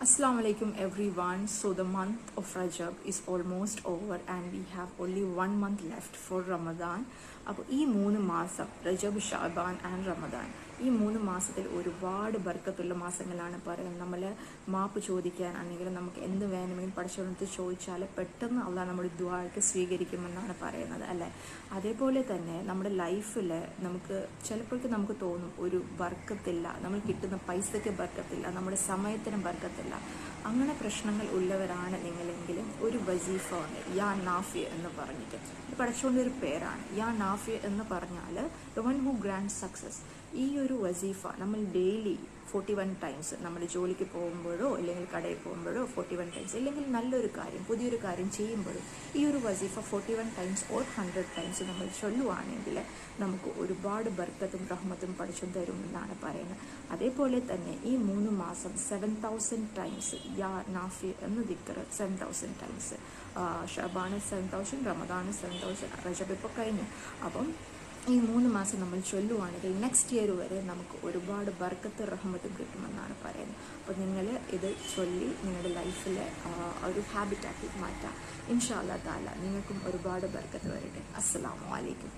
Assalamu alaikum everyone. So the month of Rajab is almost over and we have only 1 month left for Ramadan. അപ്പോൾ ഈ 3 മാസം റജബ്, Shaban and Ramadan, ഈ 3 മാസത്തിൽ ഒരുപാട് ബർക്കത്തുള്ള മാസങ്ങളാണ് പറയുന്നത്. നമ്മൾ മാപ്പ് ചോദിക്കാനാണെങ്കിൽ നമുക്ക് എന്ത് വേണമെങ്കിലും പടച്ചവനത്ത് ചോദിച്ചാൽ പെട്ടെന്ന് അള്ളാഹ് നമ്മുടെ ദുആക്ക് സ്വീകരിക്കുമെന്നാണ് പറയുന്നത് അല്ലേ. അതേപോലെ തന്നെ നമ്മുടെ ലൈഫിൽ നമുക്ക് ചിലപ്പോഴേക്ക് നമുക്ക് തോന്നും ഒരു ബർക്കത്തില്ല, നമ്മൾ കിട്ടുന്ന പൈസയ്ക്ക് ബർക്കത്തില്ല, നമ്മുടെ സമയത്തിന് ബർക്കത്തില്ല. അങ്ങനെ പ്രശ്നങ്ങൾ ഉള്ളവരാണ് നിങ്ങളെങ്കിലും ഒരു വസീഫ ഉണ്ട്, യാ നാഫി എന്ന് പറഞ്ഞിട്ട്. ഇത് പഠിച്ചുകൊണ്ടൊരു ഒരു പേരാണ് യാ നാഫി എന്ന് പറഞ്ഞാൽ the one who grand success. ഈ ഒരു വസീഫ നമ്മൾ ഡെയിലി 41 ടൈംസ്, നമ്മൾ ജോലിക്ക് പോകുമ്പോഴോ അല്ലെങ്കിൽ കടയിൽ പോകുമ്പോഴോ 41 ടൈംസ്, അല്ലെങ്കിൽ നല്ലൊരു കാര്യം പുതിയൊരു കാര്യം ചെയ്യുമ്പോഴും ഈ ഒരു വസീഫ 41 ടൈംസ് ഓർ 100 ടൈംസ് നമ്മൾ ചൊല്ലുവാണെങ്കിൽ നമുക്ക് ഒരുപാട് ബർക്കത്തും റഹ്മത്തും പഠിച്ചും തരുമെന്നാണ് പറയുന്നത്. അതേപോലെ തന്നെ ഈ 3 മാസം 7000 ടൈംസ് യാ നാഫി എന്ന് ദിക്ർ 7000 ടൈംസ്, ഷബാന് 7000, റമദാന് 7000, റജബ് ഇപ്പോൾ കഴിഞ്ഞു. അപ്പം ഈ 3 മാസം നമ്മൾ ചൊല്ലുവാണെങ്കിൽ നെക്സ്റ്റ് ഇയർ വരെ നമുക്ക് ഒരുപാട് ബർക്കത്ത് റഹ്മത്തും കിട്ടുമെന്നാണ് പറയുന്നത്. അപ്പോൾ നിങ്ങൾ ഇത് ചൊല്ലി നിങ്ങളുടെ ലൈഫിൽ ഒരു ഹാബിറ്റാക്കി മാറ്റാം. ഇൻഷാ അല്ലാഹ് തആല നിങ്ങൾക്കും ഒരുപാട് ബർക്കത്ത് വരട്ടെ. അസ്സലാമു അലൈക്കും.